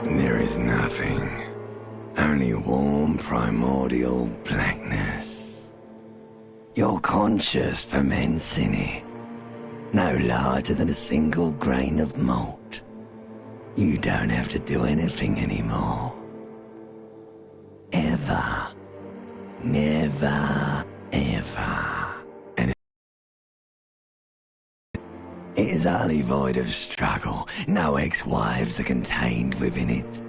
There is nothing. Only warm primordial blackness. Your conscious ferments in it. No larger than a single grain of malt. You don't have to do anything anymore. Ever. Never, ever. And it is utterly void of struggle. No ex-wives are contained within it.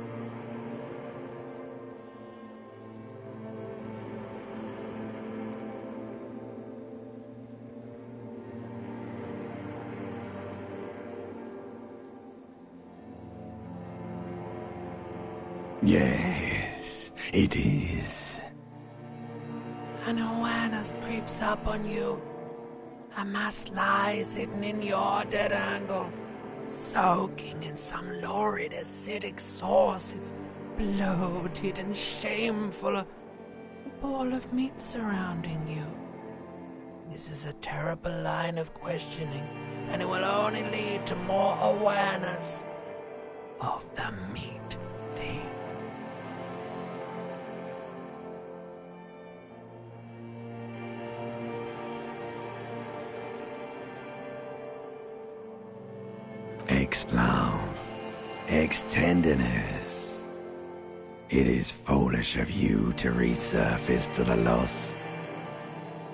Yes, it is. An awareness creeps up on you. A mass lies hidden in your dead angle, soaking in some lurid acidic sauce. It's bloated and shameful, a ball of meat surrounding you. This is a terrible line of questioning, and it will only lead to more awareness of the meat thing. Ex-love, ex-tenderness. It is foolish of you to resurface to the loss.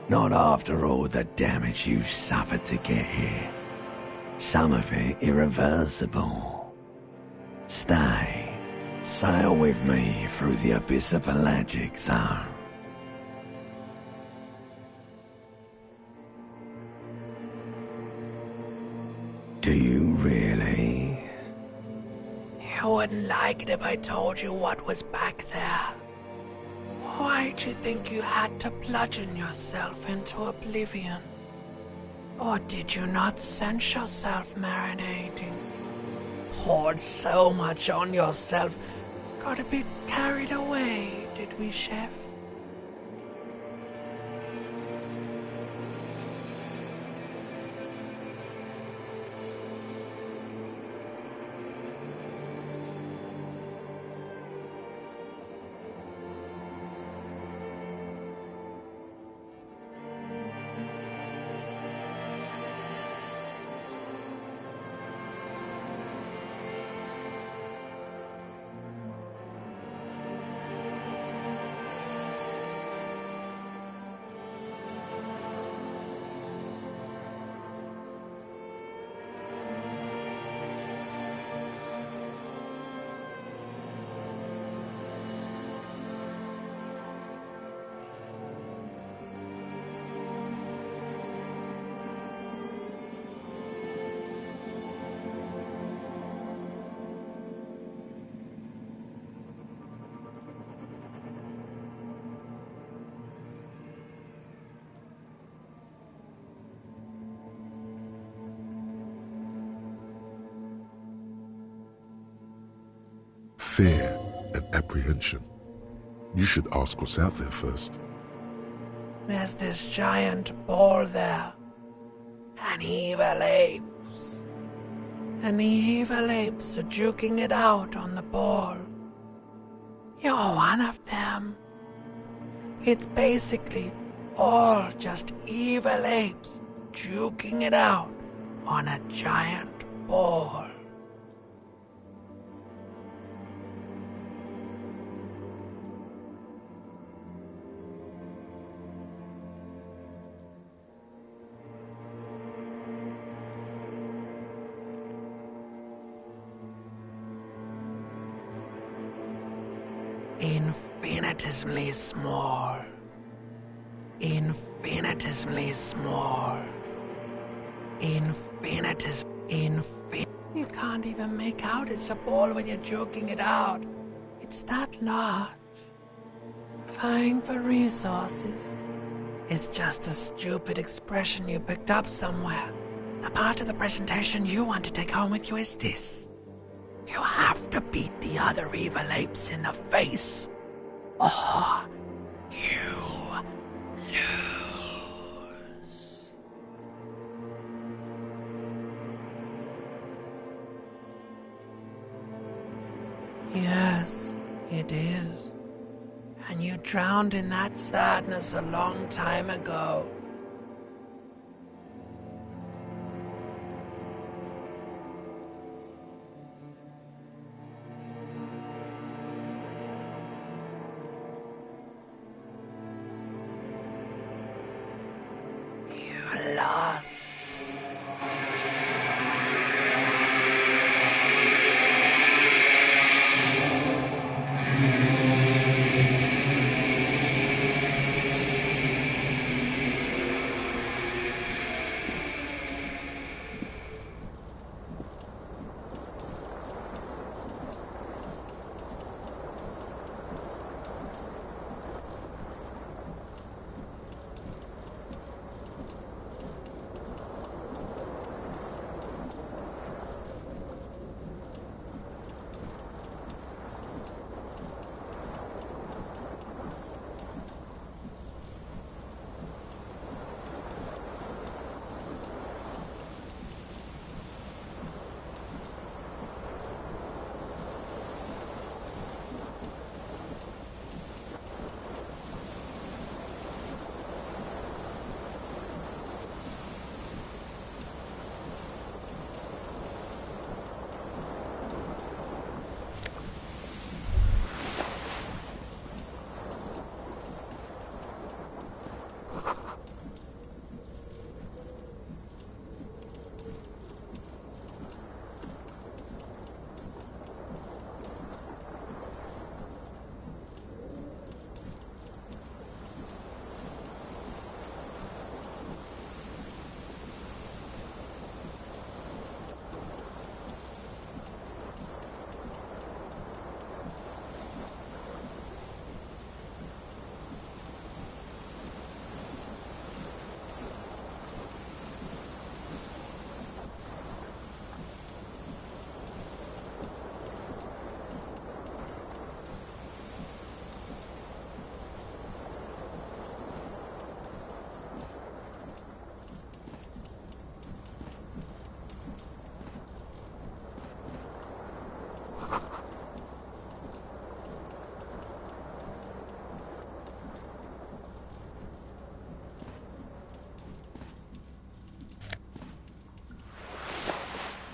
Not after all the damage you've suffered to get here. Some of it irreversible. Stay. Sail with me through the abyss of pelagic zone. Do you really? You wouldn't like it if I told you what was back there. Why'd you think you had to bludgeon yourself into oblivion? Or did you not sense yourself marinating? Poured so much on yourself, got a bit carried away, did we, Chef? Fear and apprehension. You should ask what's out there first. There's this giant ball there. An evil apes. And the evil apes are juking it out on the ball. You're one of them. It's basically all just evil apes juking it out on a giant ball. Infinitesimally small. Infinitesimally small. You can't even make out it's a ball when you're joking it out. It's that large. Vying for resources. It's just a stupid expression you picked up somewhere. The part of the presentation you want to take home with you is this. You have to beat the other evil apes in the face, or you lose. You It is. And you drowned in that sadness a long time ago. You lost.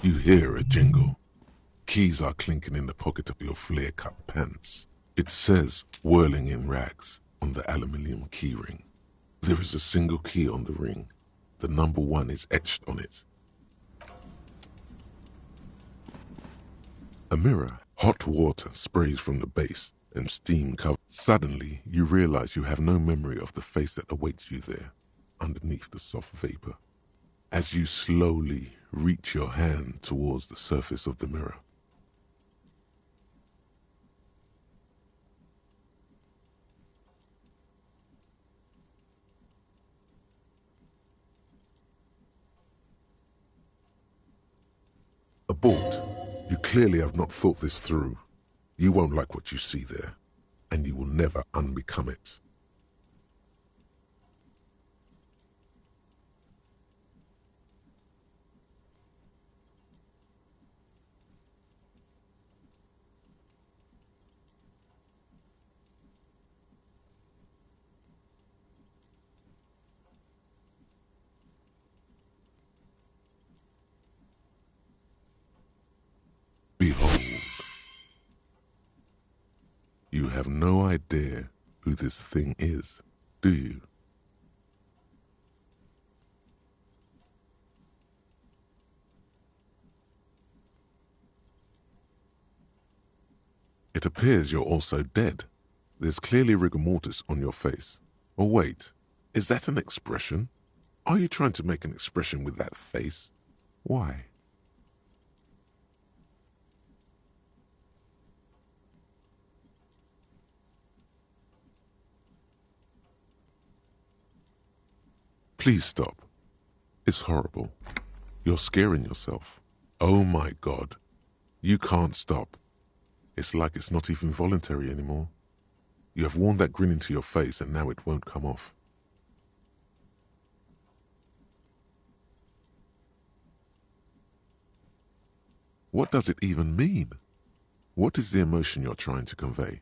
You hear a jingle. Keys are clinking in the pocket of your flare-cut pants. It says, whirling in rags, on the aluminium key ring. There is a single key on the ring. The number 1 is etched on it. A mirror. Hot water sprays from the base and steam covers. Suddenly, you realize you have no memory of the face that awaits you there, underneath the soft vapor. As you slowly reach your hand towards the surface of the mirror. Abort. You clearly have not thought this through. You won't like what you see there, and you will never unbecome it. Behold. You have no idea who this thing is, do you? It appears you're also dead. There's clearly rigor mortis on your face. Or wait, is that an expression? Are you trying to make an expression with that face? Why? Please stop. It's horrible. You're scaring yourself. Oh my God. You can't stop. It's like it's not even voluntary anymore. You have worn that grin into your face and now it won't come off. What does it even mean? What is the emotion you're trying to convey?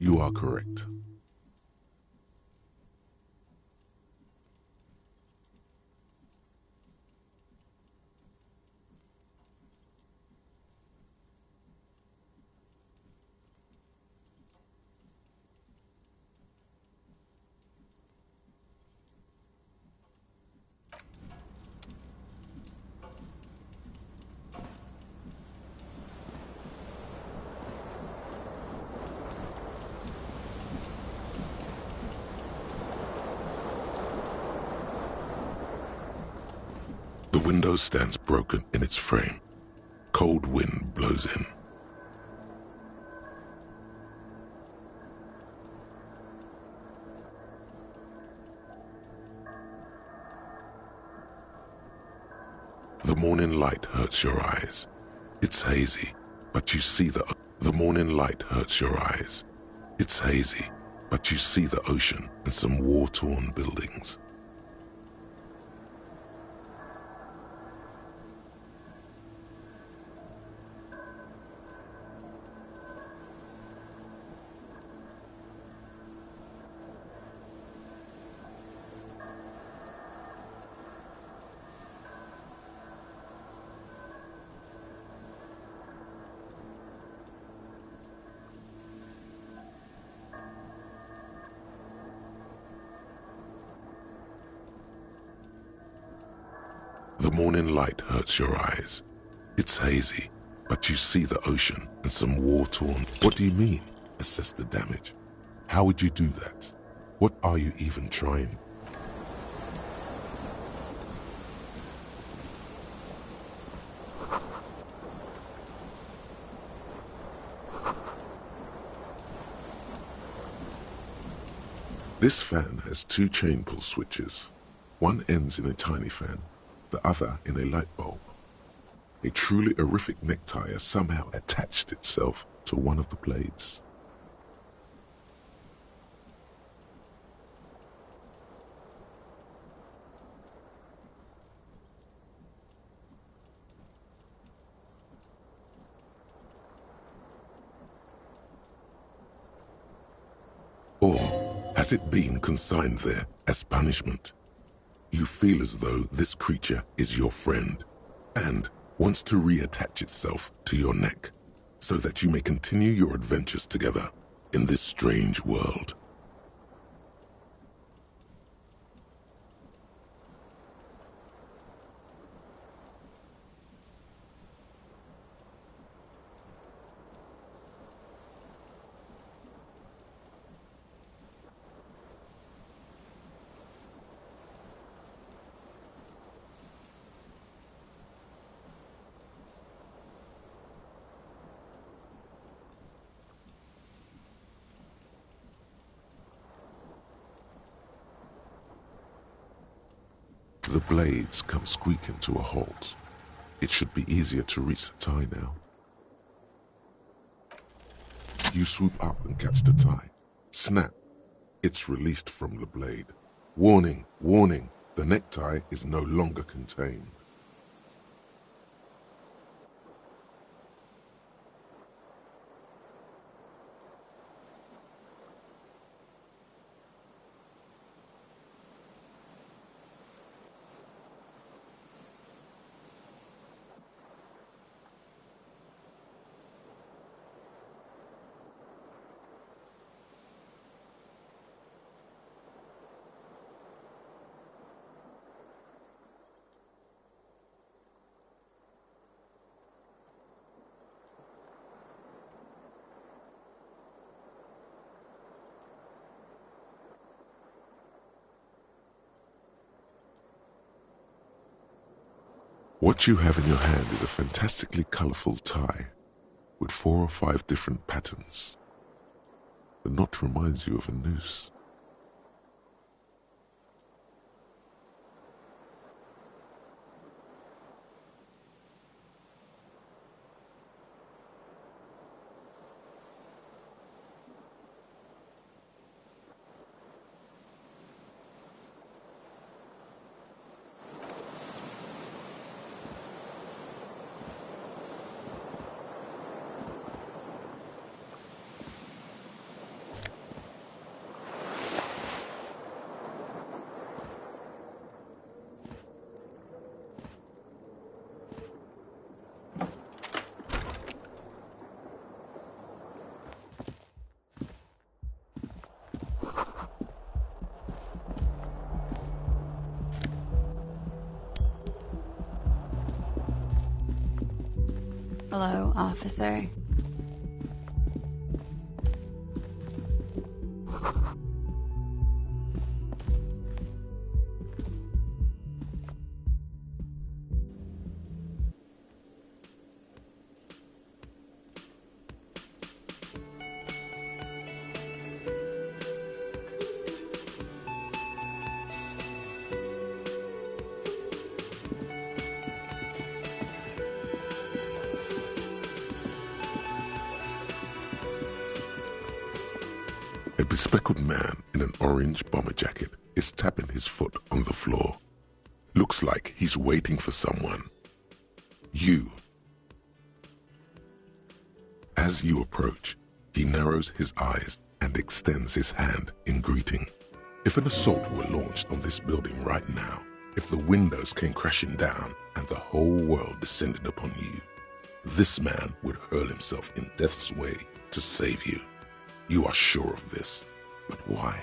You are correct. The window stands broken in its frame. Cold wind blows in. The morning light hurts your eyes. It's hazy, but you see the morning light hurts your eyes. It's hazy, but you see the ocean and some war-torn buildings. The morning light hurts your eyes. It's hazy, but you see the ocean and some war-torn... What do you mean, assess the damage? How would you do that? What are you even trying? This fan has two chain pull switches. One ends in a tiny fan, the other in a light bulb. A truly horrific necktie has somehow attached itself to one of the blades. Or has it been consigned there as punishment? You feel as though this creature is your friend and wants to reattach itself to your neck so that you may continue your adventures together in this strange world. The blades come squeaking to a halt. It should be easier to reach the tie now. You swoop up and catch the tie. Snap! It's released from the blade. Warning, warning, the necktie is no longer contained. What you have in your hand is a fantastically colorful tie with 4 or 5 different patterns. The knot reminds you of a noose. Hello, officer. A bespectacled man in an orange bomber jacket is tapping his foot on the floor. Looks like he's waiting for someone. You. As you approach, he narrows his eyes and extends his hand in greeting. If an assault were launched on this building right now, if the windows came crashing down and the whole world descended upon you, this man would hurl himself in death's way to save you. You are sure of this, but why?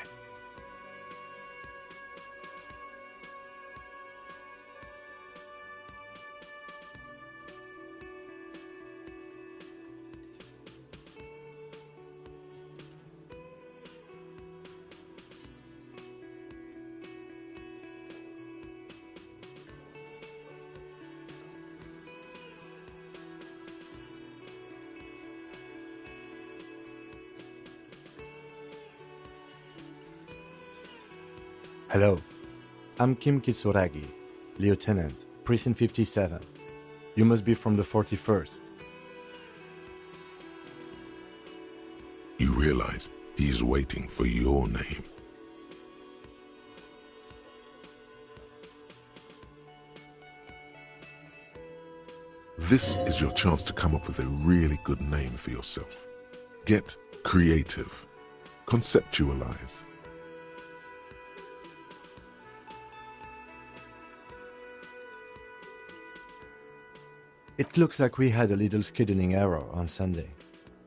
Hello, I'm Kim Kitsuragi, Lieutenant, Precinct 57. You must be from the 41st. You realize he's waiting for your name. This is your chance to come up with a really good name for yourself. Get creative. Conceptualize. It looks like we had a little scheduling error on Sunday.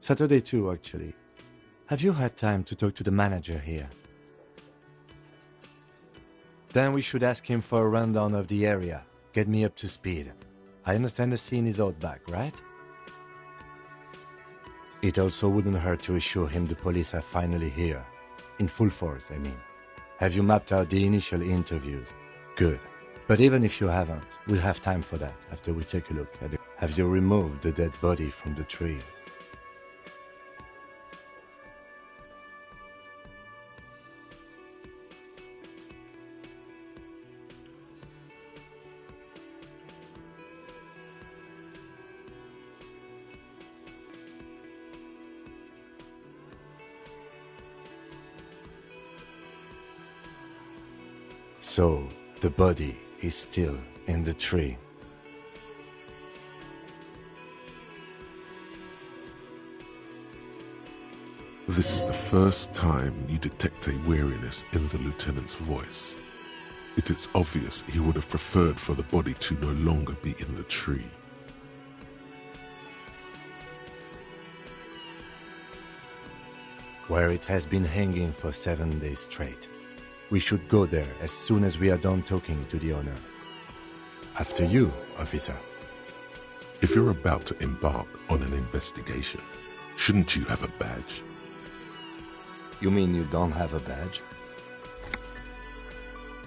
Saturday too, actually. Have you had time to talk to the manager here? Then we should ask him for a rundown of the area. Get me up to speed. I understand the scene is out back, right? It also wouldn't hurt to assure him the police are finally here. In full force, I mean. Have you mapped out the initial interviews? Good. But even if you haven't, we'll have time for that after we take a look at it. Have you removed the dead body from the tree? So, the body is still in the tree. This is the first time you detect a weariness in the lieutenant's voice. It is obvious he would have preferred for the body to no longer be in the tree. Where it has been hanging for 7 days straight. We should go there as soon as we are done talking to the owner. After you, officer. If you're about to embark on an investigation, shouldn't you have a badge? You mean you don't have a badge?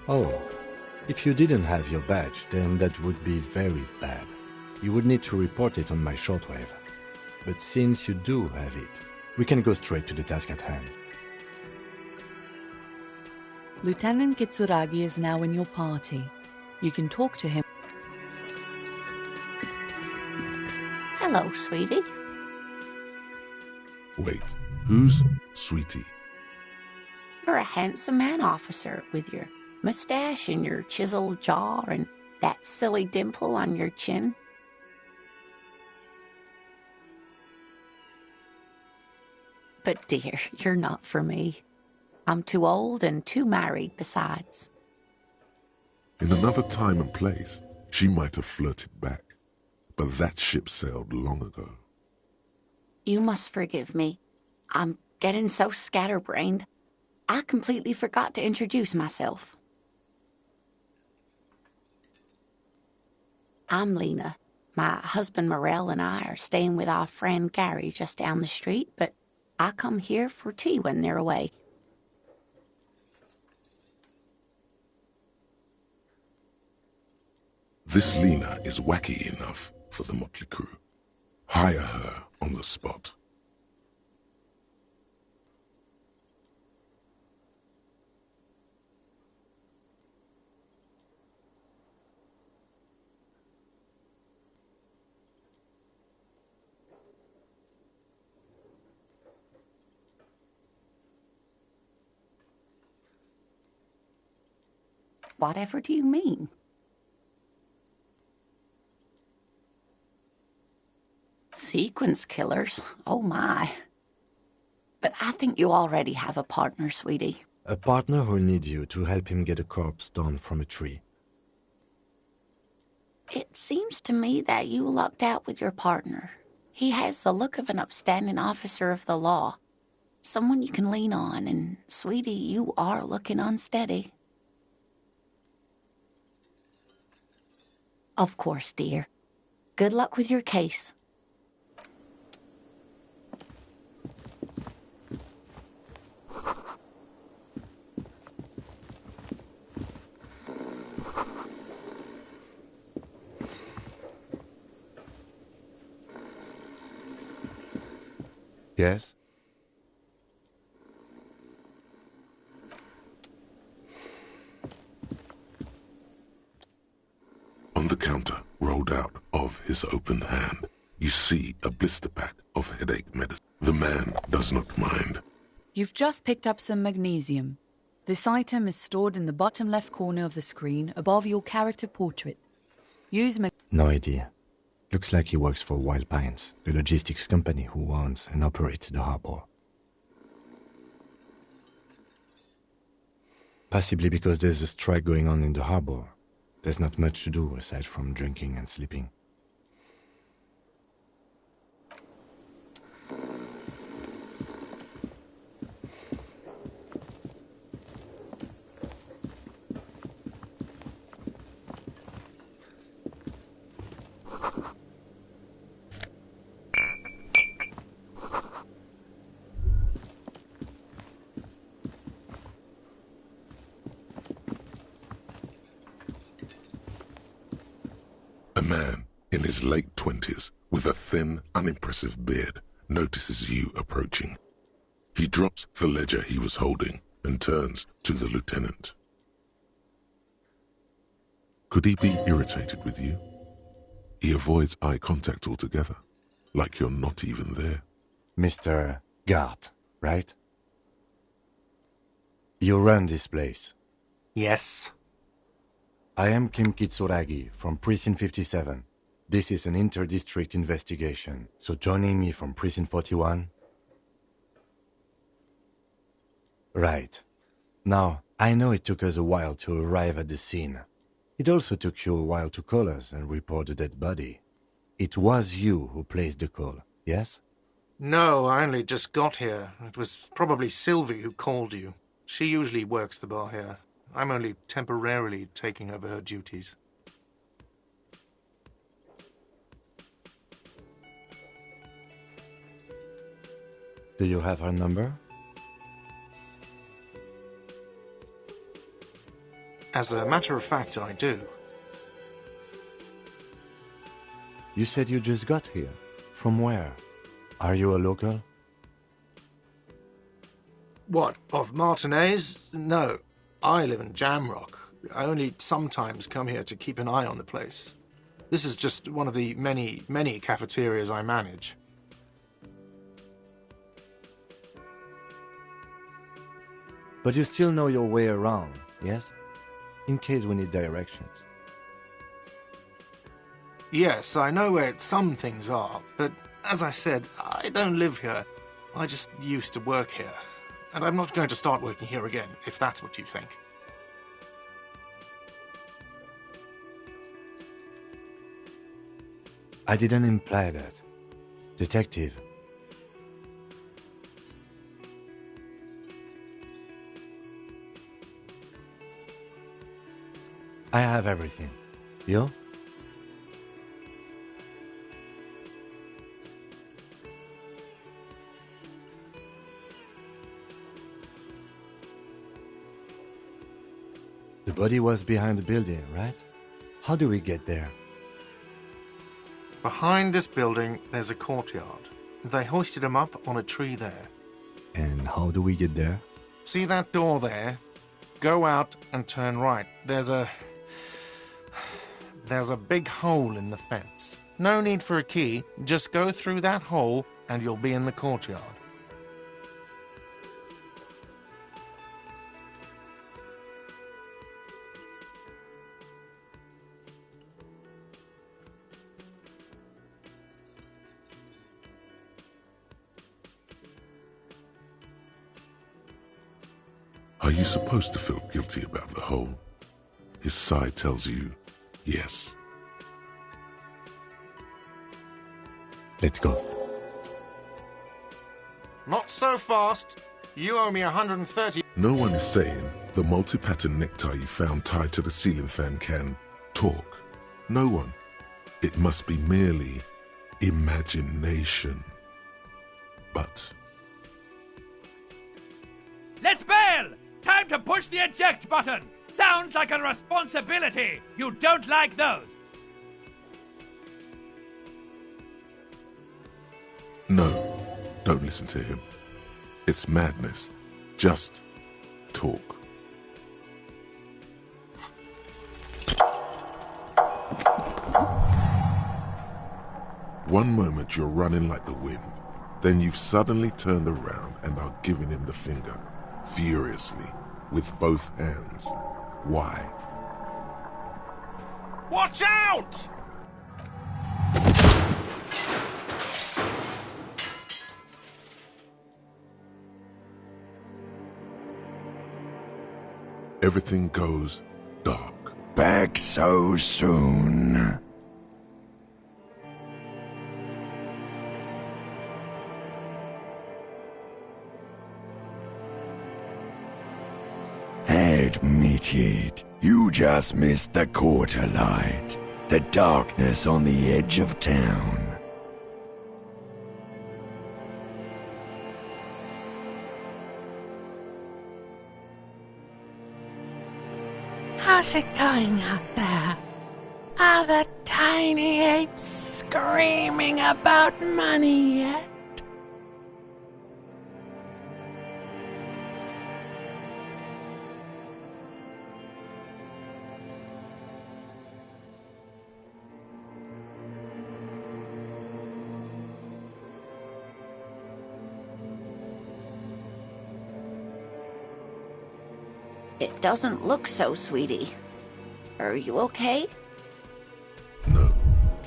Oh, if you didn't have your badge, then that would be very bad. You would need to report it on my shortwave. But since you do have it, we can go straight to the task at hand. Lieutenant Kitsuragi is now in your party. You can talk to him. Hello, sweetie. Wait, who's Sweetie? You're a handsome man, officer, with your mustache and your chiseled jaw and that silly dimple on your chin. But dear, you're not for me. I'm too old and too married besides. In another time and place, she might have flirted back, but that ship sailed long ago. You must forgive me. I'm getting so scatterbrained. I completely forgot to introduce myself. I'm Lena. My husband Morel and I are staying with our friend Gary just down the street, but I come here for tea when they're away. This Lena is wacky enough for the motley crew. Hire her on the spot. Whatever do you mean? Sequence killers? Oh my. But I think you already have a partner, sweetie. A partner who'll need you to help him get a corpse down from a tree. It seems to me that you lucked out with your partner. He has the look of an upstanding officer of the law. Someone you can lean on, and sweetie, you are looking unsteady. Of course, dear. Good luck with your case. Yes? On the counter, rolled out of his open hand, you see a blister pack of headache medicine. The man does not mind. You've just picked up some magnesium. This item is stored in the bottom left corner of the screen above your character portrait. Use No idea. Looks like he works for Wild Pines, the logistics company who owns and operates the harbor. Possibly because there's a strike going on in the harbor. There's not much to do aside from drinking and sleeping. A man in his late 20s with a thin, unimpressive beard notices you approaching. He drops the ledger he was holding and turns to the lieutenant. Could he be irritated with you? He avoids eye contact altogether, like you're not even there. Mr. Gart, right? You run this place. Yes. I am Kim Kitsuragi from Precinct 57. This is an inter-district investigation, so joining me from Precinct 41? Right. Now, I know it took us a while to arrive at the scene. It also took you a while to call us and report the dead body. It was you who placed the call, yes? No, I only just got here. It was probably Sylvie who called you. She usually works the bar here. I'm only temporarily taking over her duties. Do you have her number? As a matter of fact, I do. You said you just got here. From where? Are you a local? What, of Martinez? No. I live in Jamrock. I only sometimes come here to keep an eye on the place. This is just one of the many, many cafeterias I manage. But you still know your way around, yes? In case we need directions. Yes, I know where some things are, but as I said, I don't live here. I just used to work here. And I'm not going to start working here again, if that's what you think. I didn't imply that. Detective. I have everything. You? body was behind the building, right? How do we get there? Behind this building, there's a courtyard. They hoisted him up on a tree there. And how do we get there? See that door there? Go out and turn right. There's a big hole in the fence. No need for a key. Just go through that hole and you'll be in the courtyard. Are you supposed to feel guilty about the hole? His side tells you, yes. Let's go. Not so fast. You owe me 130. No one is saying the multi-pattern necktie you found tied to the ceiling fan can talk. No one. It must be merely imagination. But Let's bail! Time to push the eject button! Sounds like a responsibility! You don't like those! no, don't listen to him. It's madness. Just talk. One moment you're running like the wind. Then you've suddenly turned around and are giving him the finger, furiously, with both hands. Why? Watch out! Everything goes dark. Back so soon. Admit it, you just missed the quarter light, the darkness on the edge of town. How's it going out there? Are the tiny apes screaming about money yet? It doesn't look so, sweetie. Are you okay? No,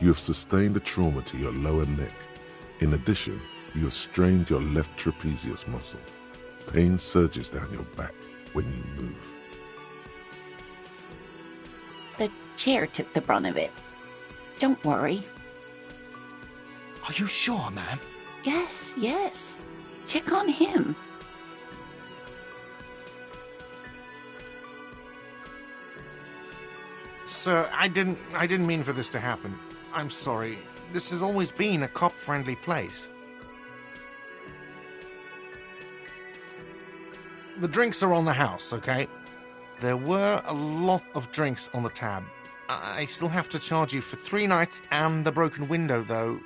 you have sustained a trauma to your lower neck. In addition, you have strained your left trapezius muscle. Pain surges down your back when you move. The chair took the brunt of it. Don't worry. Are you sure, ma'am? Yes, yes. Check on him. Sir, I didn't mean for this to happen. I'm sorry. This has always been a cop-friendly place. The drinks are on the house, okay? There were a lot of drinks on the tab. I still have to charge you for 3 nights and the broken window, though.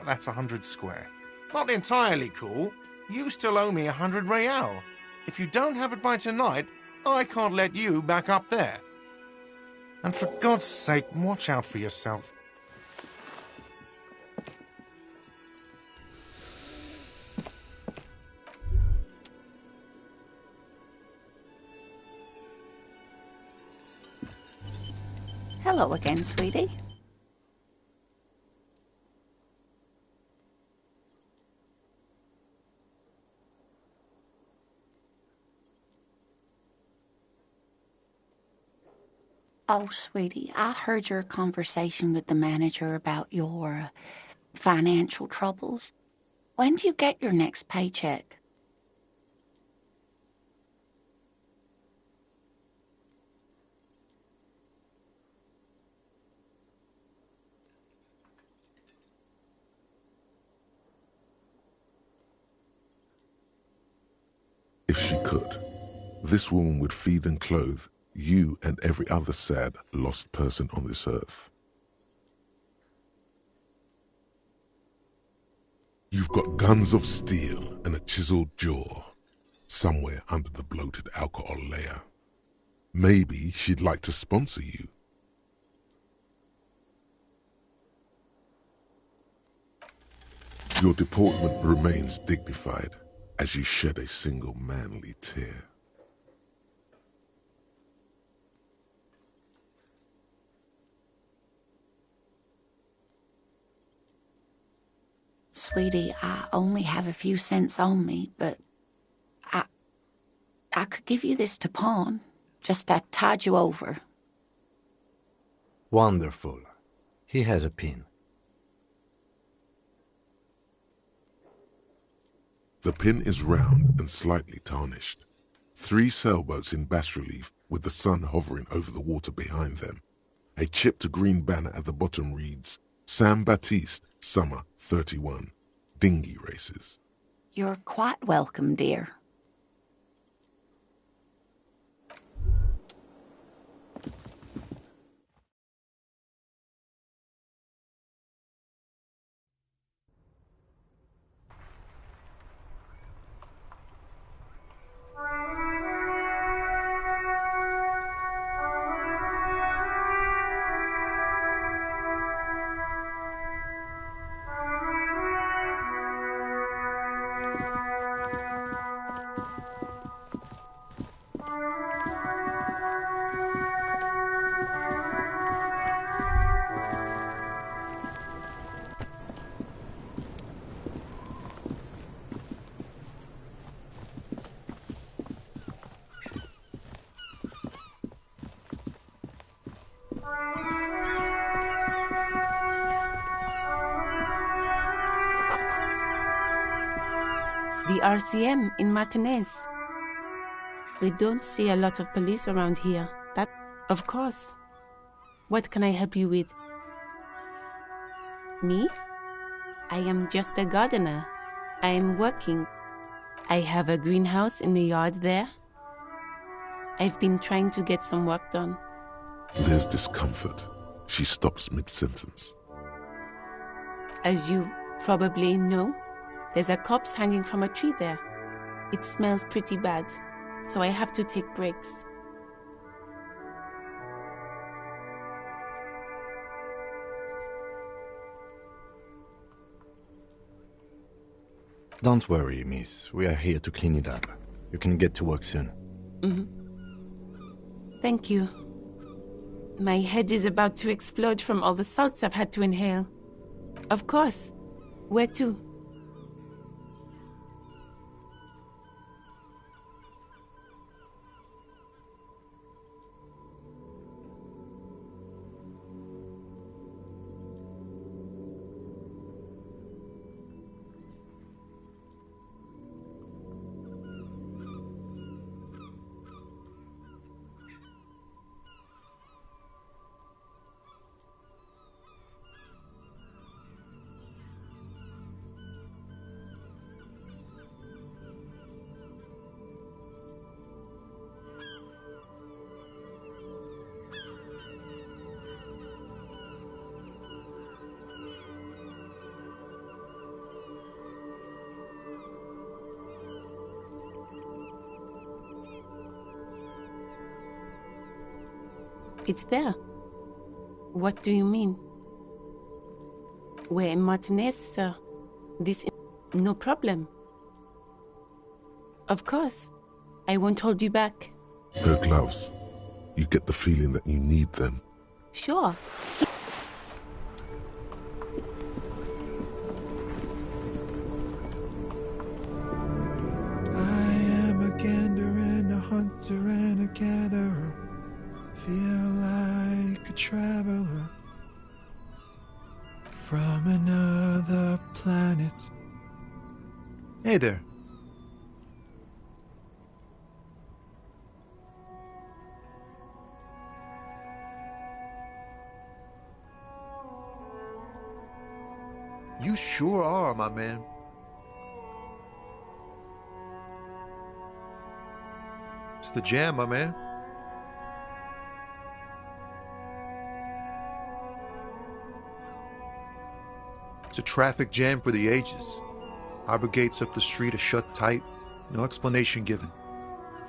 That's 100 square. Not entirely cool. You still owe me 100 real. If you don't have it by tonight, I can't let you back up there. And for God's sake, watch out for yourself. Hello again, sweetie. Oh, sweetie, I heard your conversation with the manager about your financial troubles. When do you get your next paycheck? If she could, this woman would feed and clothe You and every other sad, lost person on this earth. You've got guns of steel and a chiseled jaw somewhere under the bloated alcohol layer. Maybe she'd like to sponsor you. Your deportment remains dignified as you shed a single manly tear. Sweetie, I only have a few cents on me, but I could give you this to pawn. Just to tide you over. Wonderful. He has a pin. The pin is round and slightly tarnished. 3 sailboats in bas-relief with the sun hovering over the water behind them. A chipped green banner at the bottom reads, Sam Baptiste, Summer 31, Dinghy Races. You're quite welcome, dear. The RCM in Martinez. We don't see a lot of police around here. That, of course. What can I help you with? Me? I am just a gardener. I am working. I have a greenhouse in the yard there. I've been trying to get some work done. There's discomfort. She stops mid-sentence. As you probably know, there's a corpse hanging from a tree there. It smells pretty bad, so I have to take breaks. Don't worry, miss. We are here to clean it up. You can get to work soon. Thank you. My head is about to explode from all the salts I've had to inhale. Of course. Where to? It's there. What do you mean? We're in Martinez, sir. No problem. Of course. I won't hold you back. Her gloves. You get the feeling that you need them. Sure. I am a gander and a hunter and a gatherer. Feel like a traveler from another planet. Hey there. You sure are, my man. It's the jam, my man. traffic jam for the ages. Harbor gates up the street are shut tight, no explanation given.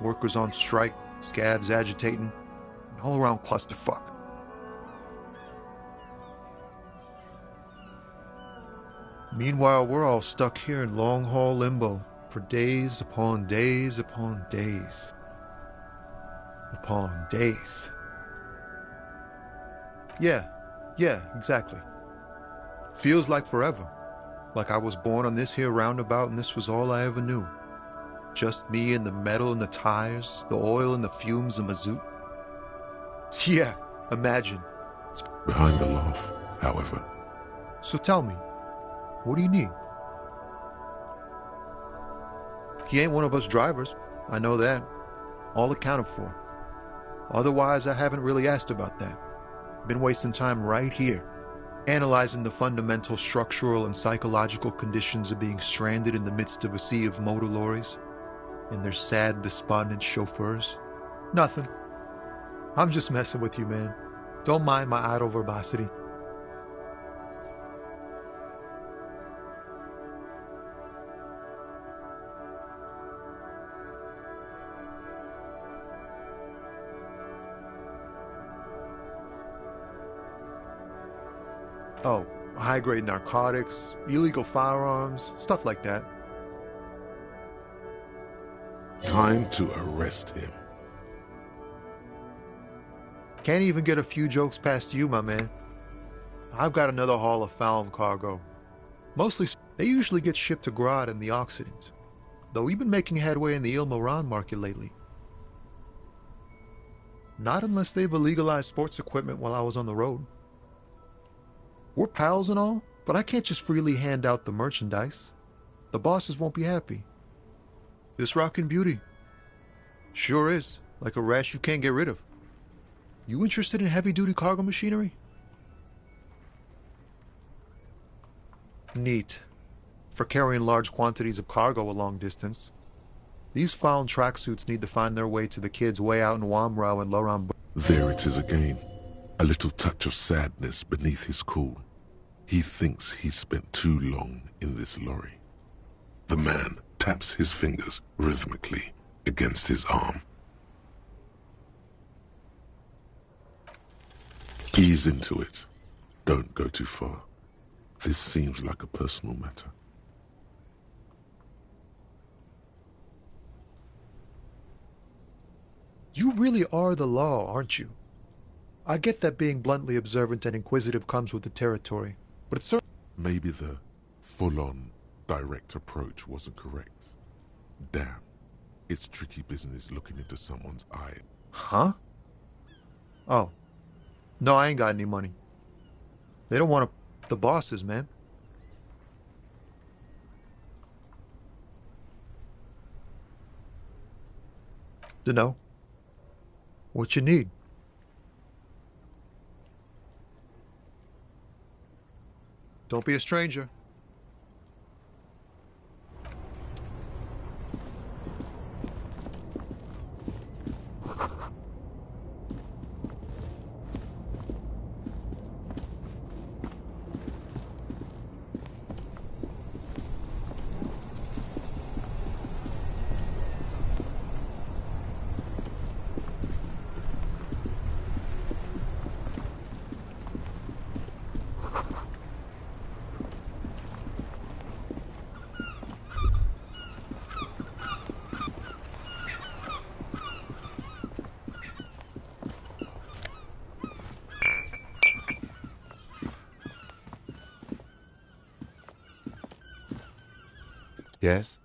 Workers on strike, scabs agitating, an all-around clusterfuck. Meanwhile, we're all stuck here in long-haul limbo for days upon days upon days. Upon days. Yeah, exactly. Feels like forever. Like I was born on this here roundabout and this was all I ever knew. Just me and the metal and the tires, the oil and the fumes of mazout. Yeah, imagine. Behind the laugh, however. So tell me, what do you need? He ain't one of us drivers, I know that. All accounted for. Otherwise, I haven't really asked about that. Been wasting time right here, analyzing the fundamental structural and psychological conditions of being stranded in the midst of a sea of motor lorries and their sad, despondent chauffeurs. Nothing. I'm just messing with you, man. Don't mind my idle verbosity. Oh, high-grade narcotics, illegal firearms, stuff like that. Time to arrest him. Can't even get a few jokes past you, my man. I've got another haul of found cargo. Mostly, they usually get shipped to Grad in the Occident, though we've been making headway in the Il Moran market lately. Not unless they've illegalized sports equipment while I was on the road. We're pals and all, but I can't just freely hand out the merchandise. The bosses won't be happy. This rockin' beauty. Sure is, like a rash you can't get rid of. You interested in heavy-duty cargo machinery? Neat. For carrying large quantities of cargo a long distance. These found tracksuits need to find their way to the kids way out in Wamrau and Loran. There it is again. A little touch of sadness beneath his cool. He thinks he's spent too long in this lorry. The man taps his fingers rhythmically against his arm. Ease into it. Don't go too far. This seems like a personal matter. You really are the law, aren't you? I get that being bluntly observant and inquisitive comes with the territory, but it's certainly... Maybe the full-on, direct approach wasn't correct. Damn, it's tricky business looking into someone's eye. Huh? Oh. No, I ain't got any money. They don't want to... The bosses, man. Dunno. What you need? Don't be a stranger. Yes?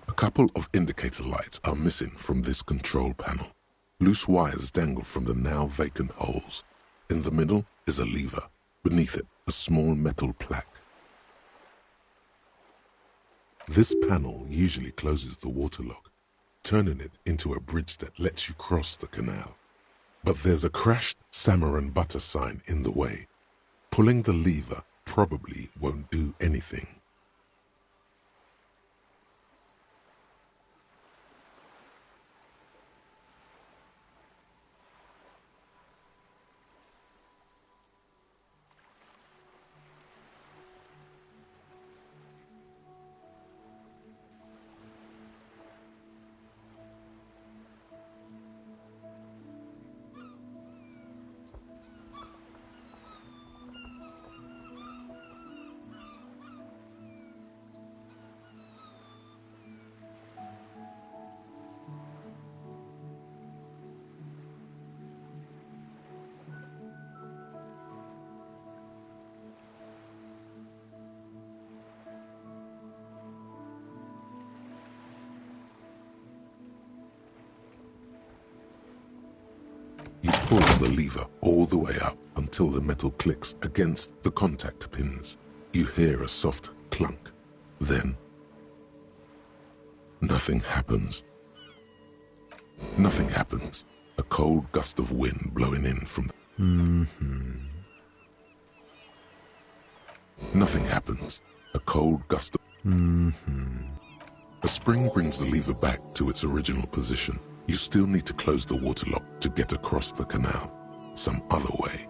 A couple of indicator lights are missing from this control panel. Loose wires dangle from the now vacant holes. In the middle is a lever. Beneath it, a small metal plaque. This panel usually closes the waterlock, turning it into a bridge that lets you cross the canal. But there's a crashed salmon and butter sign in the way. Pulling the lever probably won't do anything. You pull the lever all the way up until the metal clicks against the contact pins. You hear a soft clunk. Then, nothing happens. Nothing happens. A cold gust of wind blowing in from the... Nothing happens. A cold gust of... A spring brings the lever back to its original position. You still need to close the water lock to get across the canal some other way.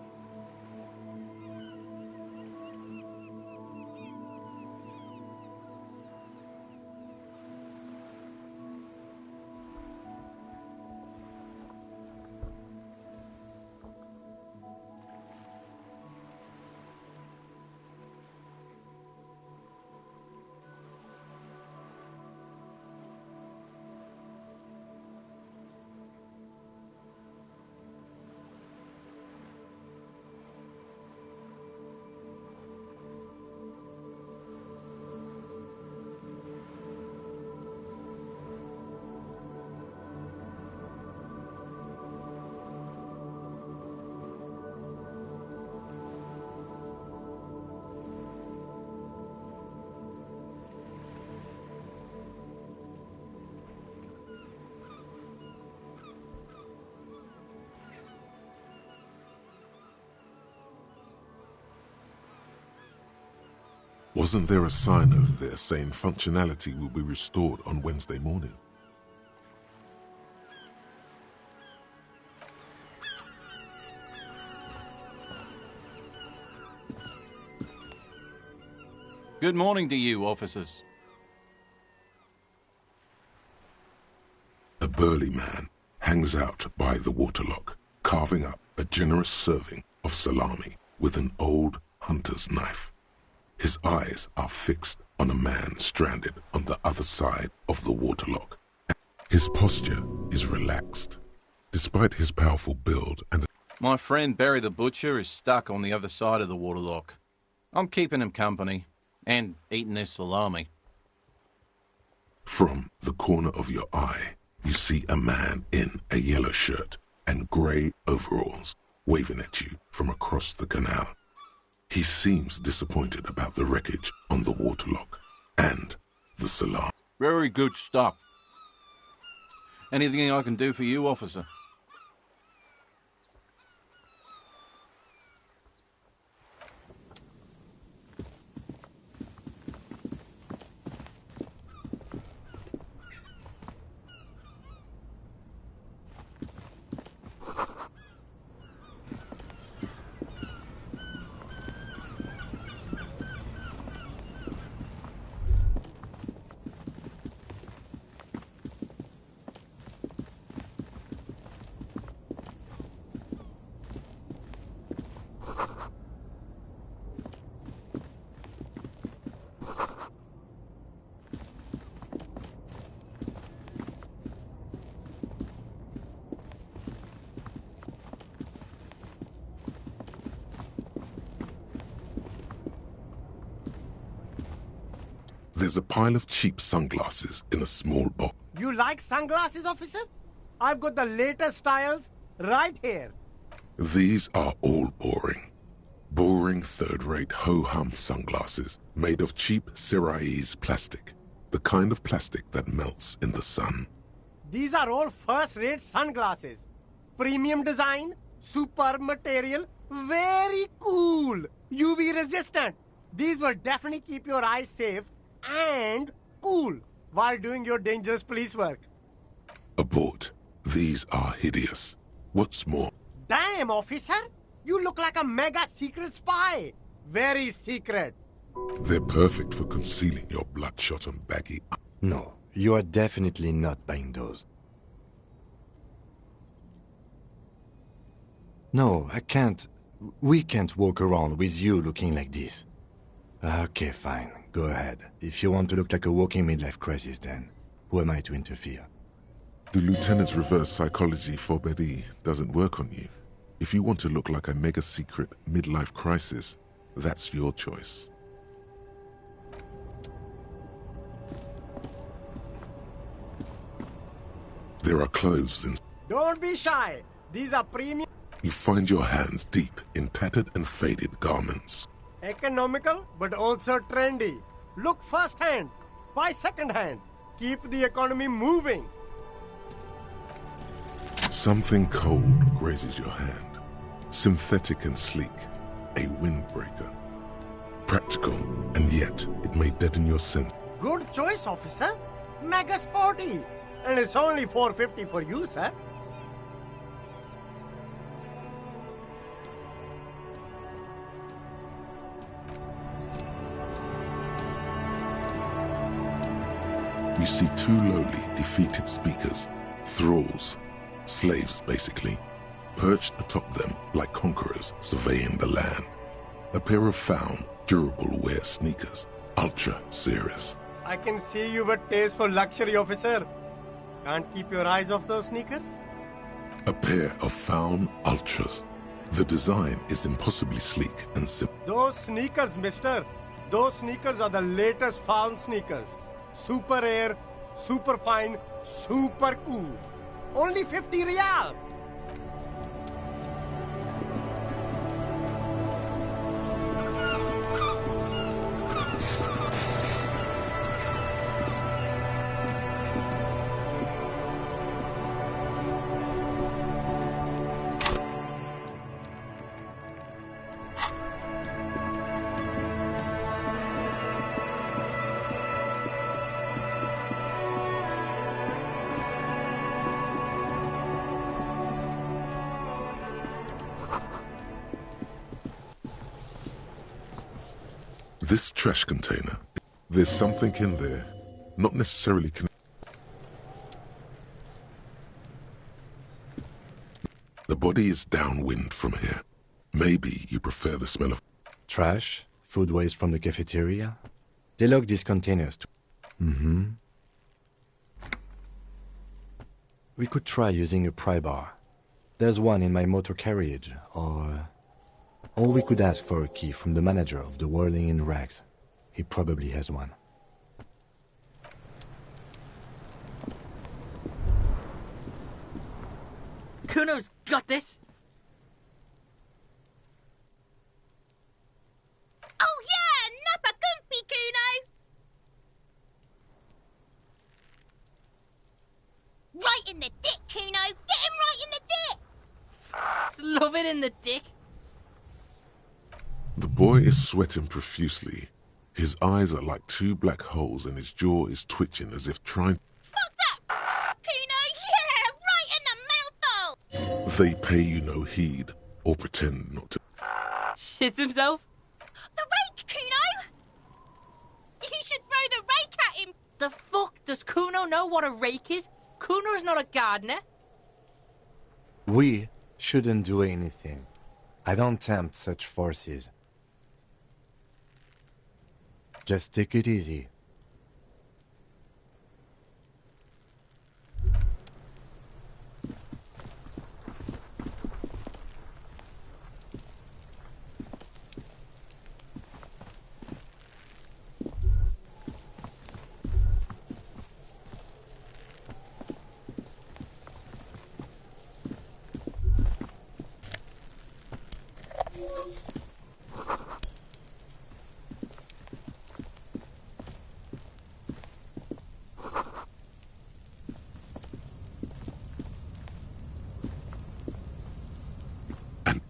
Wasn't there a sign over there saying functionality will be restored on Wednesday morning? Good morning to you, officers. A burly man hangs out by the waterlock, carving up a generous serving of salami with an old hunter's knife. His eyes are fixed on a man stranded on the other side of the waterlock. His posture is relaxed, despite his powerful build and... My friend Barry the Butcher is stuck on the other side of the waterlock. I'm keeping him company, and eating his salami. From the corner of your eye, you see a man in a yellow shirt and grey overalls waving at you from across the canal. He seems disappointed about the wreckage on the waterlock and the salami. Very good stuff. Anything I can do for you, officer? There's a pile of cheap sunglasses in a small box. You like sunglasses, officer? I've got the latest styles right here. These are all boring. Boring third-rate ho-hum sunglasses made of cheap Syrahese plastic. The kind of plastic that melts in the sun. These are all first-rate sunglasses. Premium design, super material, very cool. UV resistant. These will definitely keep your eyes safe and cool while doing your dangerous police work. Abort. These are hideous. What's more? Damn, officer! You look like a mega secret spy. Very secret. They're perfect for concealing your bloodshot and baggy. No, you are definitely not buying those. No, I can't. We can't walk around with you looking like this. Okay, fine. Go ahead. If you want to look like a walking midlife crisis, then who am I to interfere? The lieutenant's reverse psychology for Betty doesn't work on you. If you want to look like a mega-secret midlife crisis, that's your choice. There are clothes in... Don't be shy. These are premium... You find your hands deep in tattered and faded garments. Economical, but also trendy. Look first-hand, buy second-hand. Keep the economy moving. Something cold grazes your hand. Synthetic and sleek. A windbreaker. Practical, and yet it may deaden your sense. Good choice, officer. Mega sporty. And it's only $4.50 for you, sir. You see two lowly, defeated speakers, thralls, slaves basically, perched atop them like conquerors surveying the land. A pair of found, durable wear sneakers, ultra serious. I can see you with taste for luxury, officer. Can't keep your eyes off those sneakers? A pair of found ultras. The design is impossibly sleek and simple. Those sneakers, mister. Those sneakers are the latest found sneakers. Super air, super fine, super cool. Only 50 real. This trash container, there's something in there, not necessarily The body is downwind from here. Maybe you prefer the smell of... Trash? Food waste from the cafeteria? They lock these containers too. We could try using a pry bar. There's one in my motor carriage, or we could ask for a key from the manager of the Whirling in Rags. He probably has one. Kuno's got this! Oh yeah! Nappa Gumpy, Kuno! Right in the dick, Kuno! Get him right in the dick! Love it in the dick! The boy is sweating profusely. His eyes are like two black holes and his jaw is twitching as if trying... Fuck that! Kuno, yeah! Right in the mouth hole! They pay you no heed, or pretend not to. Shits himself? The rake, Kuno! You should throw the rake at him! The fuck? Does Kuno know what a rake is? Kuno's not a gardener. We shouldn't do anything. I don't tempt such forces. Just take it easy.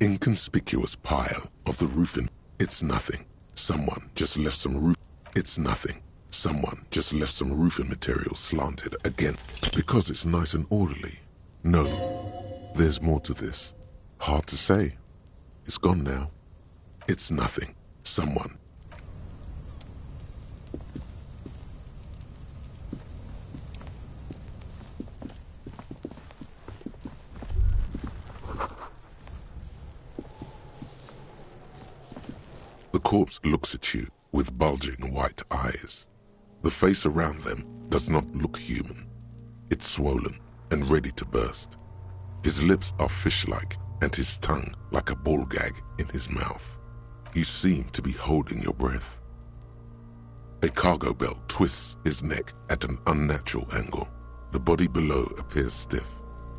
inconspicuous pile of the roofing. It's nothing. Someone just left some roof. It's nothing. Someone just left some roofing material slanted again because it's nice and orderly. No, there's more to this. Hard to say. It's gone now. It's nothing. Someone. The corpse looks at you with bulging white eyes. The face around them does not look human. It's swollen and ready to burst. His lips are fish-like and his tongue like a ball gag in his mouth. You seem to be holding your breath. A cargo belt twists his neck at an unnatural angle. The body below appears stiff.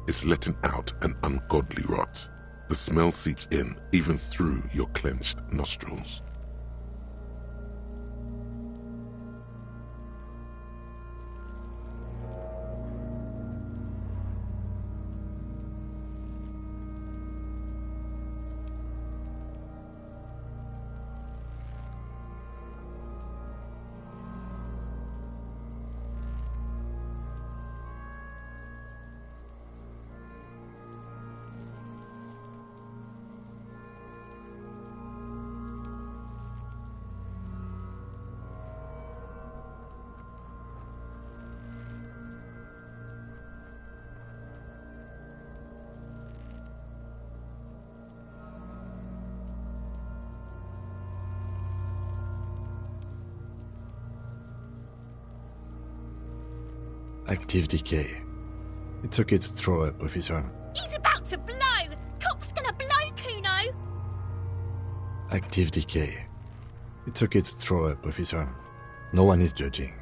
It's letting out an ungodly rot. The smell seeps in even through your clenched nostrils. Active decay. It's okay to throw up, officer. He's about to blow! Cop's gonna blow, Kuno! Active decay. It's okay to throw up, officer. No one is judging.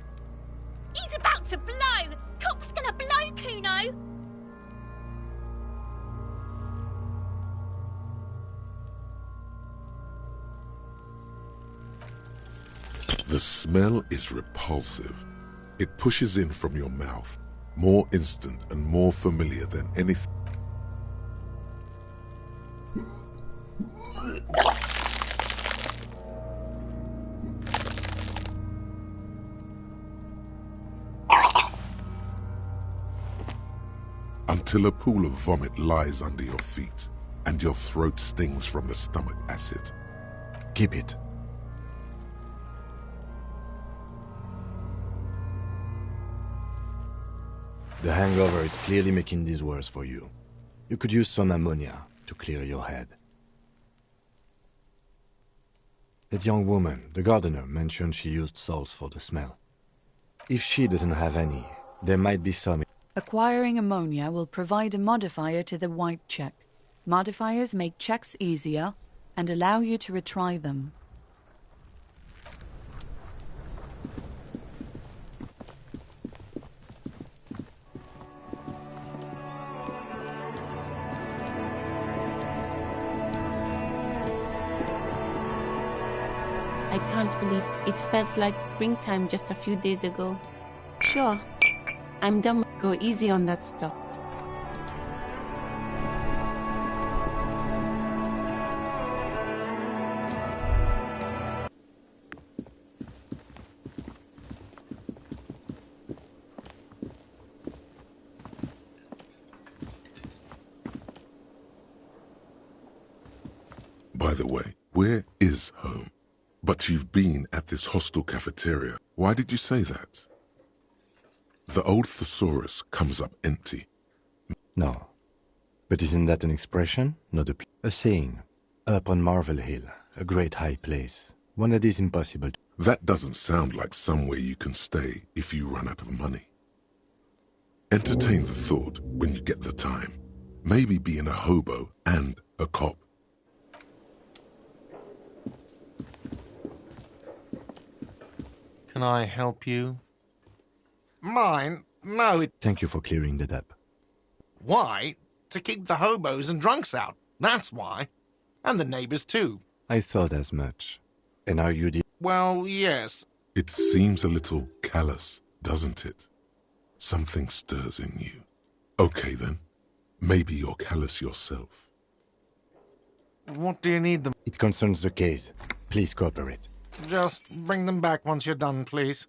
He's about to blow! Cop's gonna blow, Kuno! The smell is repulsive. It pushes in from your mouth, more instant and more familiar than anything. Until a pool of vomit lies under your feet and your throat stings from the stomach acid. Keep it. The hangover is clearly making this worse for you. You could use some ammonia to clear your head. That young woman, the gardener, mentioned she used salts for the smell. If she doesn't have any, there might be some. Acquiring ammonia will provide a modifier to the white check. Modifiers make checks easier and allow you to retry them. I can't believe it felt like springtime just a few days ago. Sure, I'm done. Go easy on that stuff. By the way, where is home? But you've been at this hostel cafeteria. Why did you say that? The old thesaurus comes up empty. No. But isn't that an expression? Not a saying. Up on Marvel Hill, a great high place. One that is impossible to... That doesn't sound like somewhere you can stay if you run out of money. Entertain the thought when you get the time. Maybe being a hobo and a cop. Can I help you? Mine? No, it... Thank you for clearing that up. Why? To keep the hobos and drunks out. That's why. And the neighbors too. I thought as much. And are you the... Well, yes. It seems a little callous, doesn't it? Something stirs in you. Okay then. Maybe you're callous yourself. What do you need them? It concerns the case. Please cooperate. Just bring them back once you're done, please.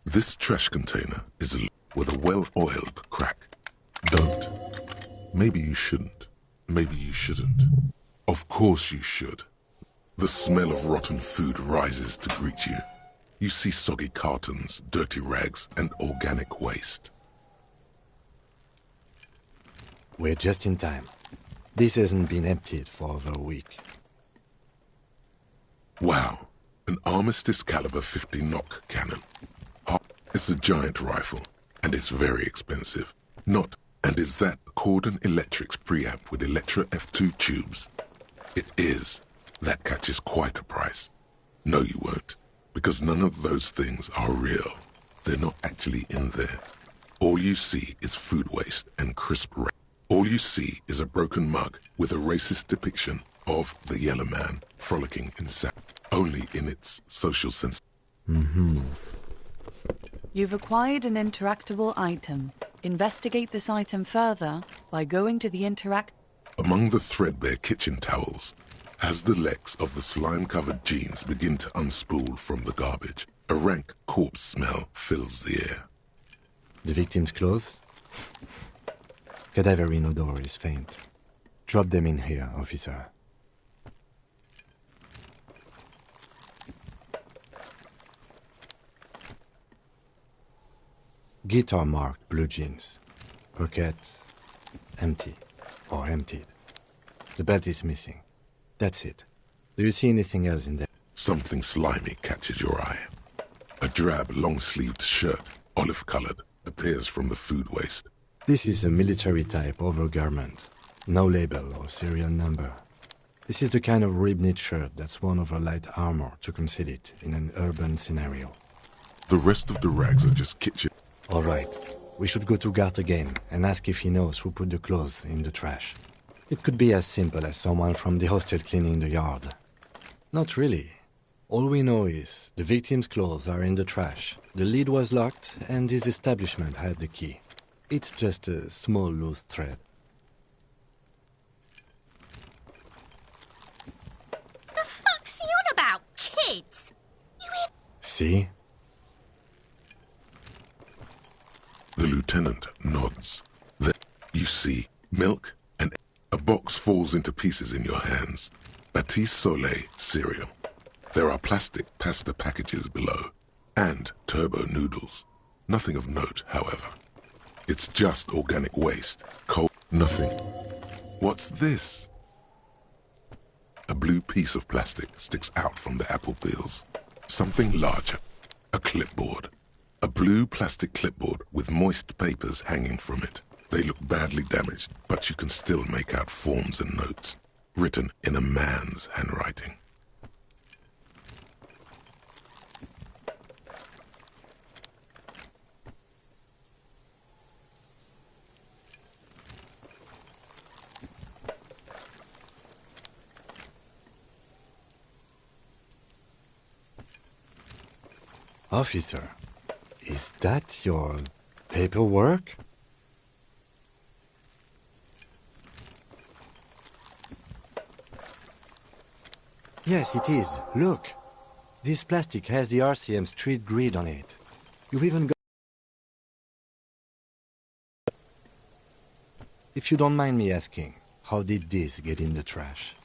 This trash container is with a well-oiled crack. Don't. Maybe you shouldn't. Maybe you shouldn't. Of course you should. The smell of rotten food rises to greet you. You see soggy cartons, dirty rags, and organic waste. We're just in time. This hasn't been emptied for over a week. Wow. An Armistice caliber 50 knock cannon. It's a giant rifle, and it's very expensive. And is that Cordon Electric's preamp with Electra F2 tubes? It is. That catches quite a price. No, you won't, because none of those things are real. They're not actually in there. All you see is food waste and crisp rags. All you see is a broken mug with a racist depiction of the yellow man frolicking in only in its social sense. You've acquired an interactable item. Investigate this item further by going to the Among the threadbare kitchen towels, as the legs of the slime-covered jeans begin to unspool from the garbage, a rank corpse smell fills the air. The victim's clothes? Cadaverine odor is faint. Drop them in here, officer. Guitar-marked blue jeans. Pockets empty or emptied. The belt is missing. That's it. Do you see anything else in there? Something slimy catches your eye. A drab, long-sleeved shirt, olive-colored, appears from the food waste. This is a military-type overgarment. No label or serial number. This is the kind of rib-knit shirt that's worn over light armor to conceal it in an urban scenario. The rest of the rags are just kitchen. All right. We should go to Gart again and ask if he knows who put the clothes in the trash. It could be as simple as someone from the hostel cleaning the yard. Not really. All we know is the victim's clothes are in the trash, the lid was locked, and his establishment had the key. It's just a small loose thread. The fuck's he on about, kids? See? The lieutenant nods. Then you see milk and a box falls into pieces in your hands. Batiste Soleil cereal. There are plastic pasta packages below, and turbo noodles. Nothing of note, however. It's just organic waste. Cold. Nothing. What's this? A blue piece of plastic sticks out from the apple peels. Something larger. A clipboard. A blue plastic clipboard with moist papers hanging from it. They look badly damaged, but you can still make out forms and notes, written in a man's handwriting. Officer, is that your paperwork? Yes, it is. Look. This plastic has the RCM street grid on it. You've even got... If you don't mind me asking, how did this get in the trash?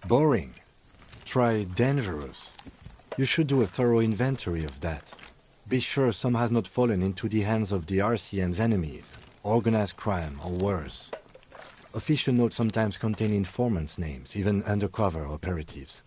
Boring. Try dangerous. You should do a thorough inventory of that. Be sure some has not fallen into the hands of the RCM's enemies, organized crime or worse. Official notes sometimes contain informants' names, even undercover operatives.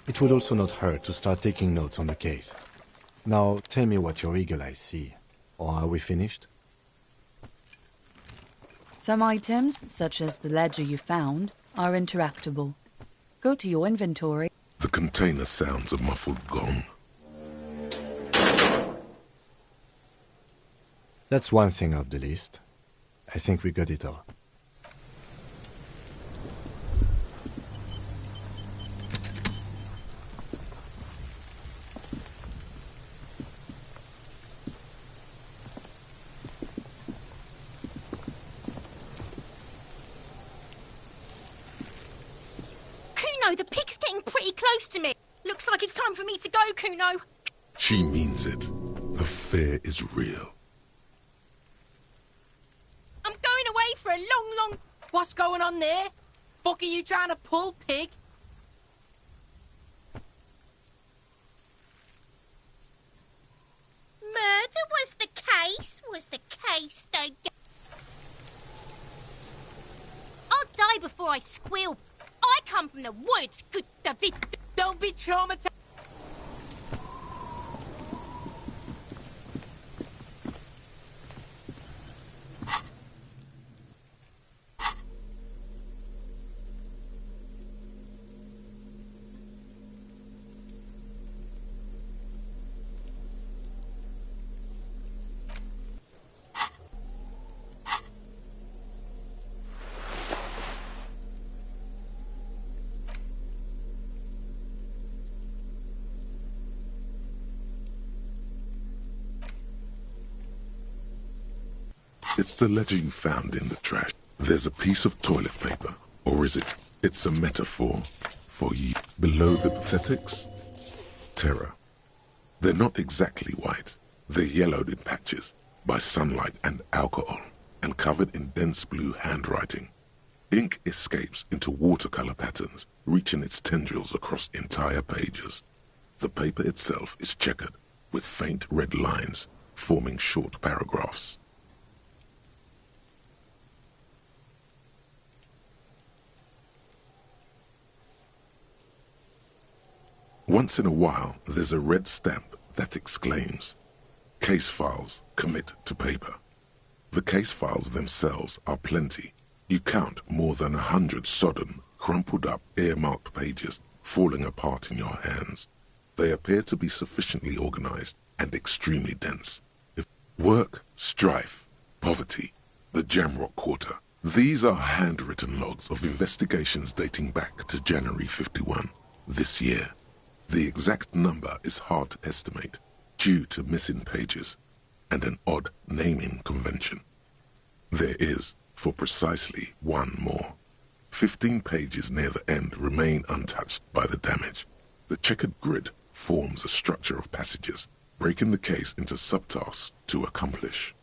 It would also not hurt to start taking notes on the case. Now, tell me what your eagle eyes see. Or are we finished? Some items, such as the ledger you found, are interactable. Go to your inventory. The container sounds a muffled gong. That's one thing off the list. I think we got it all. The pig's getting pretty close to me. Looks like it's time for me to go, Kuno. She means it. The fear is real. I'm going away for a long... What's going on there? Fuck are you trying to pull, pig? Murder was the case, though. I'll die before I squeal. I come from the woods, good David. Don't be traumatized. It's the ledger you found in the trash. There's a piece of toilet paper. Or is it? It's a metaphor for you. Below the pathetics? Terror. They're not exactly white. They're yellowed in patches by sunlight and alcohol, and covered in dense blue handwriting. Ink escapes into watercolor patterns, reaching its tendrils across entire pages. The paper itself is checkered, with faint red lines, forming short paragraphs. Once in a while, there's a red stamp that exclaims, "Case files, commit to paper." The case files themselves are plenty. You count more than 100 sodden, crumpled up, earmarked pages falling apart in your hands. They appear to be sufficiently organized and extremely dense. Work, strife, poverty, the Jamrock Quarter. These are handwritten logs of investigations dating back to January 51, this year. The exact number is hard to estimate due to missing pages and an odd naming convention. There is, for precisely one more. 15 pages near the end remain untouched by the damage. The checkered grid forms a structure of passages, breaking the case into subtasks to accomplish.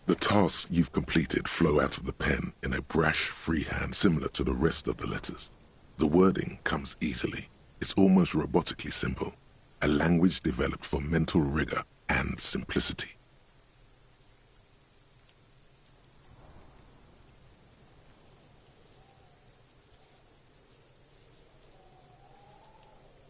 The tasks you've completed flow out of the pen in a brash freehand similar to the rest of the letters. The wording comes easily. It's almost robotically simple, a language developed for mental rigor and simplicity.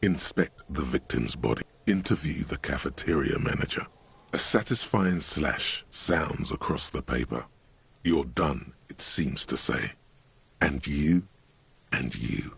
Inspect the victim's body. Interview the cafeteria manager. A satisfying slash sounds across the paper. You're done, it seems to say. And you, and you.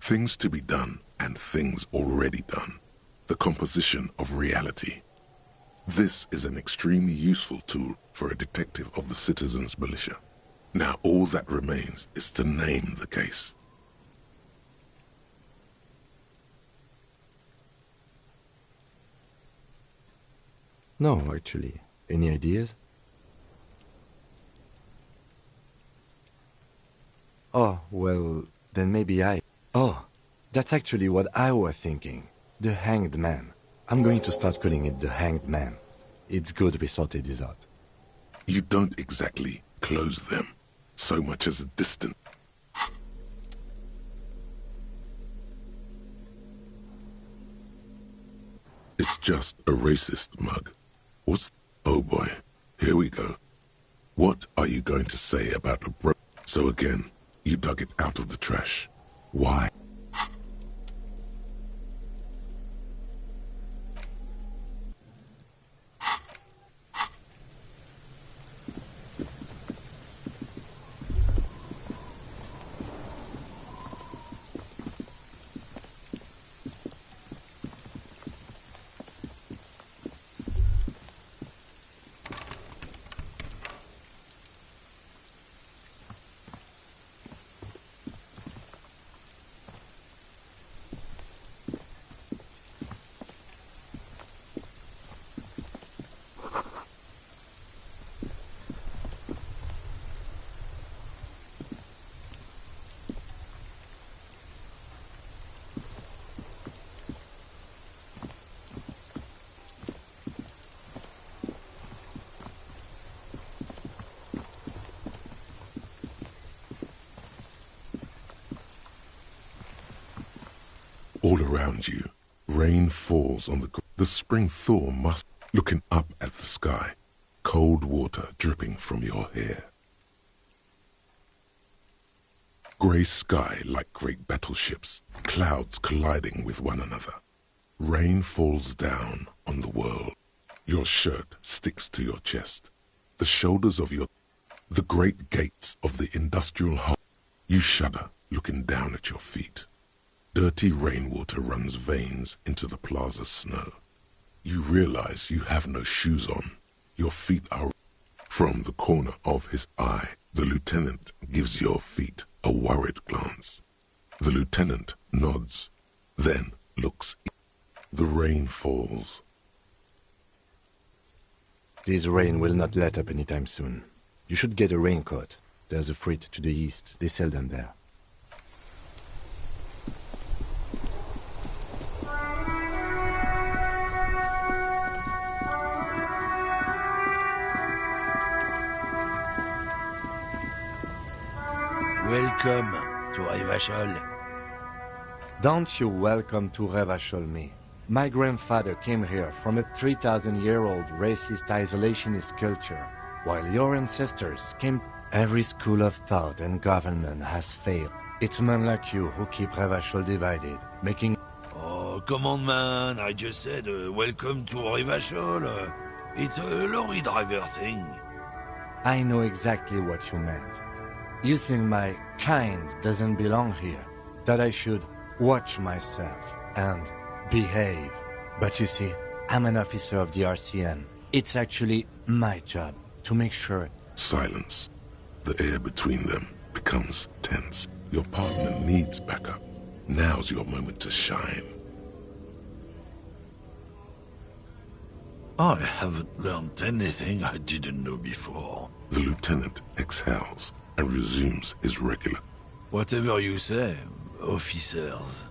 Things to be done and things already done. The composition of reality. This is an extremely useful tool for a detective of the citizens' militia. Now all that remains is to name the case. No, actually. Any ideas? Oh, well, then maybe I... Oh, that's actually what I was thinking. The Hanged Man. I'm going to start calling it the Hanged Man. It's good we sorted this out. You don't exactly close them, so much as a distance. It's just a racist mug. What's... Oh boy, here we go. What are you going to say about a bro... So again, you dug it out of the trash. Why? All around you, rain falls on the spring thaw must... Looking up at the sky, cold water dripping from your hair. Grey sky like great battleships, clouds colliding with one another. Rain falls down on the world. Your shirt sticks to your chest. The shoulders of your... The great gates of the industrial hall. You shudder, looking down at your feet. Dirty rainwater runs veins into the plaza's snow. You realize you have no shoes on. Your feet are... From the corner of his eye, the lieutenant gives your feet a worried glance. The lieutenant nods, then looks. The rain falls. This rain will not let up anytime soon. You should get a raincoat. There's a freight to the east. They sell them there. Welcome to Revachol. Don't you welcome to Revachol me. My grandfather came here from a 3,000-year-old racist isolationist culture, while your ancestors came... Every school of thought and government has failed. It's men like you who keep Revachol divided, making... Oh, come on, man. I just said welcome to Revachol. It's a lorry driver thing. I know exactly what you meant. You think my kind doesn't belong here, that I should watch myself and behave. But you see, I'm an officer of the RCM. It's actually my job to make sure... Silence. The air between them becomes tense. Your partner needs backup. Now's your moment to shine. I haven't learned anything I didn't know before. The lieutenant exhales and resumes his regular. Whatever you say, officers.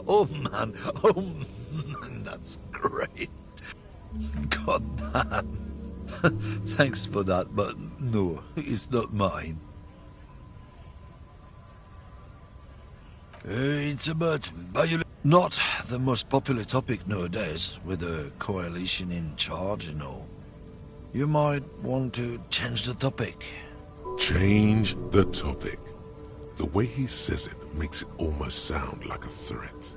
Oh man, that's great. God damn. Thanks for that, but no, it's not mine. It's about not the most popular topic nowadays, with the coalition in charge and all. You might want to change the topic. Change the topic. The way he says it makes it almost sound like a threat.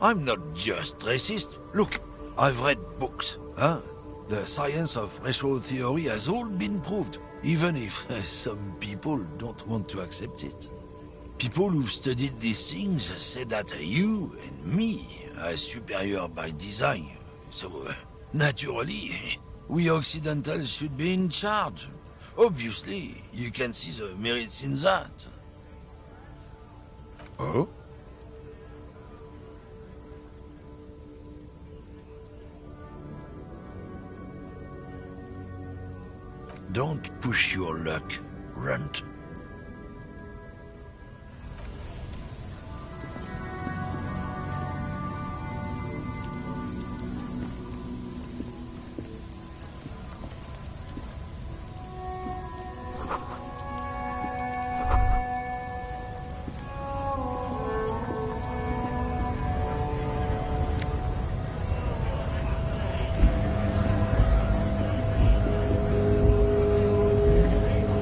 I'm not just racist. Look, I've read books, huh? The science of racial theory has all been proved, even if some people don't want to accept it. People who've studied these things say that you and me are superior by design. So, naturally, we Occidentals should be in charge. Obviously, you can see the merits in that. Oh? Don't push your luck, Runt.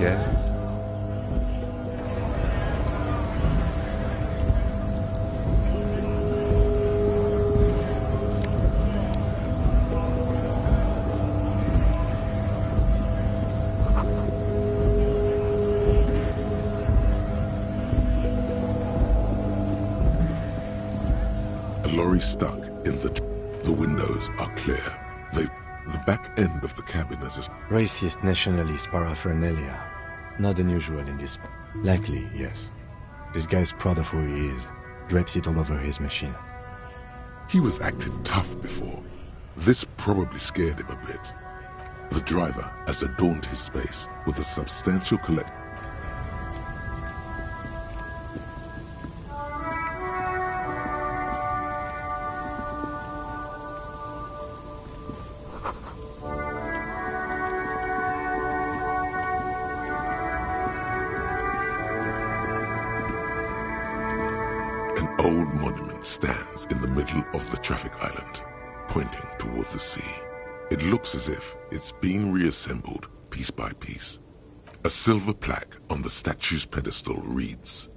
Yes? A lorry stuck in the windows are clear. The back end of the cabin is a... Racist nationalist paraphernalia. Not unusual in this. Likely, yes. This guy's proud of who he is. Drapes it all over his machine. He was acting tough before. This probably scared him a bit. The driver has adorned his space with a substantial collection. Old monument stands in the middle of the traffic island, pointing toward the sea. It looks as if it's been reassembled piece by piece. A silver plaque on the statue's pedestal reads,